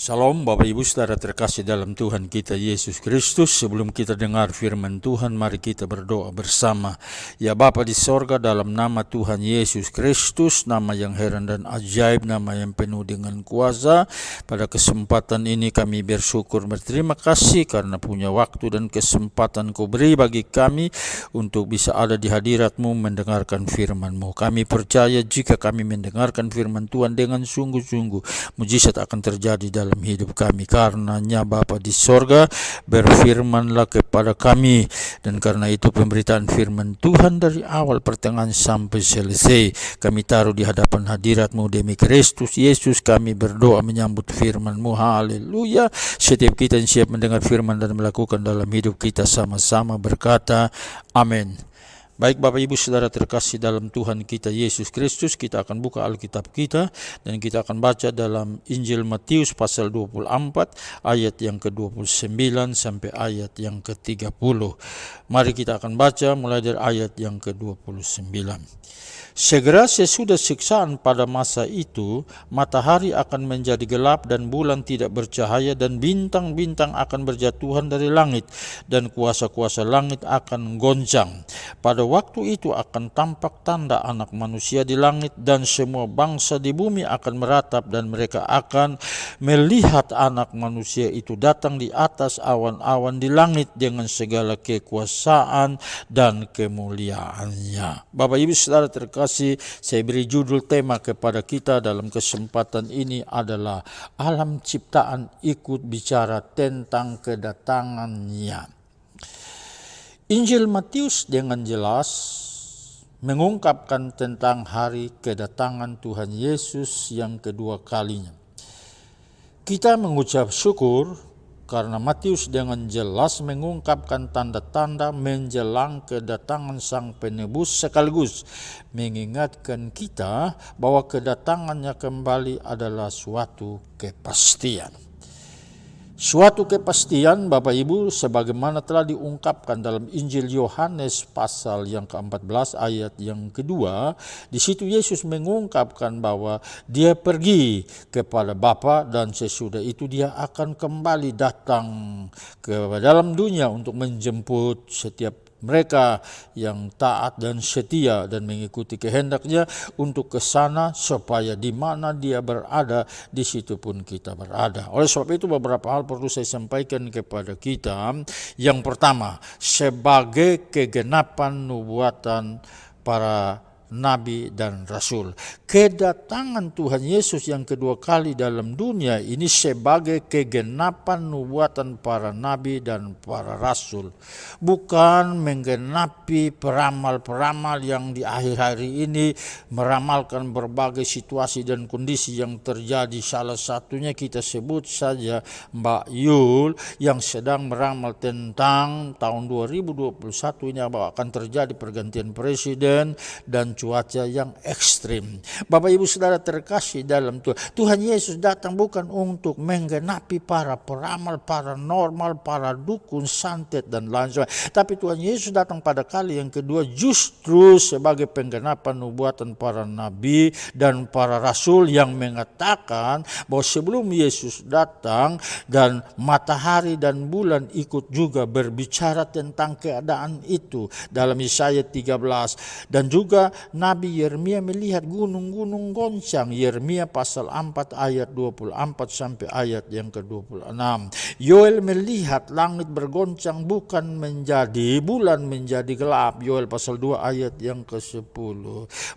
Shalom Bapak Ibu Saudara terkasih dalam Tuhan kita Yesus Kristus. Sebelum kita dengar firman Tuhan, mari kita berdoa bersama. Ya Bapa di sorga, dalam nama Tuhan Yesus Kristus, nama yang heran dan ajaib, nama yang penuh dengan kuasa, pada kesempatan ini kami bersyukur berterima kasih karena punya waktu dan kesempatan Kau beri bagi kami untuk bisa ada di hadirat-Mu mendengarkan firman-Mu. Kami percaya jika kami mendengarkan firman Tuhan dengan sungguh-sungguh, mujizat akan terjadi dalam hidup kami. Karenanya Bapa di sorga, berfirmanlah kepada kami, dan karena itu pemberitaan firman Tuhan dari awal pertengahan sampai selesai kami taruh di hadapan hadirat-Mu demi Kristus Yesus. Kami berdoa menyambut firman-Mu. Haleluya. Setiap kita yang siap mendengar firman dan melakukan dalam hidup kita, sama-sama berkata amin. Baik Bapak Ibu Saudara terkasih dalam Tuhan kita Yesus Kristus, kita akan buka Alkitab kita dan kita akan baca dalam Injil Matius pasal 24 ayat yang ke-29 sampai ayat yang ke-30. Mari kita akan baca mulai dari ayat yang ke-29. Segera sesudah siksaan pada masa itu, matahari akan menjadi gelap dan bulan tidak bercahaya dan bintang-bintang akan berjatuhan dari langit dan kuasa-kuasa langit akan goncang. Pada waktu itu akan tampak tanda Anak Manusia di langit, dan semua bangsa di bumi akan meratap, dan mereka akan melihat Anak Manusia itu datang di atas awan-awan di langit dengan segala kekuasaan dan kemuliaannya. Bapak Ibu Saudara terkasih, saya beri judul tema kepada kita dalam kesempatan ini adalah alam ciptaan ikut bicara tentang kedatangannya. Injil Matius dengan jelas mengungkapkan tentang hari kedatangan Tuhan Yesus yang kedua kalinya. Kita mengucap syukur karena Matius dengan jelas mengungkapkan tanda-tanda menjelang kedatangan Sang Penebus, sekaligus mengingatkan kita bahwa kedatangannya kembali adalah suatu kepastian. Suatu kepastian Bapak Ibu, sebagaimana telah diungkapkan dalam Injil Yohanes pasal yang ke-14 ayat yang kedua. Di situ Yesus mengungkapkan bahwa Dia pergi kepada Bapa dan sesudah itu Dia akan kembali datang ke dalam dunia untuk menjemput setiap mereka yang taat dan setia dan mengikuti kehendak-Nya untuk ke sana, supaya di mana Dia berada, di situ pun kita berada. Oleh sebab itu beberapa hal perlu saya sampaikan kepada kita. Yang pertama, sebagai kegenapan nubuatan para nabi dan rasul, kedatangan Tuhan Yesus yang kedua kali dalam dunia ini sebagai kegenapan nubuatan para nabi dan para rasul, bukan menggenapi peramal-peramal yang di akhir hari ini meramalkan berbagai situasi dan kondisi yang terjadi. Salah satunya kita sebut saja Mbak Yul yang sedang meramal tentang tahun 2021 ini akan terjadi pergantian presiden dan cuaca yang ekstrim. Bapak Ibu Saudara terkasih dalam Tuhan, Tuhan Yesus datang bukan untuk menggenapi para peramal, paranormal, para dukun, santet dan lain sebagainya, tapi Tuhan Yesus datang pada kali yang kedua justru sebagai penggenapan nubuatan para nabi dan para rasul yang mengatakan bahwa sebelum Yesus datang dan matahari dan bulan ikut juga berbicara tentang keadaan itu dalam Yesaya 13, dan juga Nabi Yeremia melihat gunung-gunung goncang, Yeremia pasal 4 ayat 24 sampai ayat yang ke-26. Yoel melihat langit bergoncang bukan menjadi bulan menjadi gelap, Yoel pasal 2 ayat yang ke-10.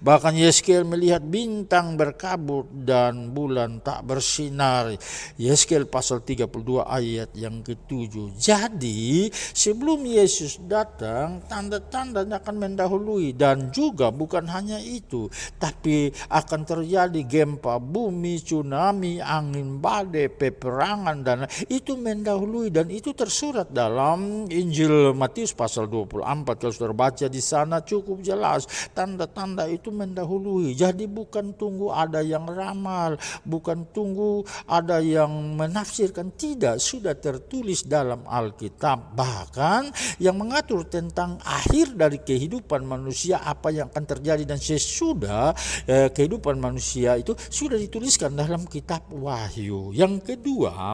Bahkan Yeskel melihat bintang berkabut dan bulan tak bersinar, Yeskel pasal 32 ayat yang ke-7. Jadi sebelum Yesus datang, tanda-tandanya akan mendahului, dan juga bukan hanya itu, tapi akan terjadi gempa bumi, tsunami, angin badai, peperangan, dan itu mendahului, dan itu tersurat dalam Injil Matius pasal 24. Kalau saudara baca di sana cukup jelas, tanda-tanda itu mendahului. Jadi bukan tunggu ada yang ramal, bukan tunggu ada yang menafsirkan, tidak, sudah tertulis dalam Alkitab. Bahkan yang mengatur tentang akhir dari kehidupan manusia, apa yang akan terjadi terjadi dan sesudah kehidupan manusia itu sudah dituliskan dalam kitab Wahyu. Yang kedua,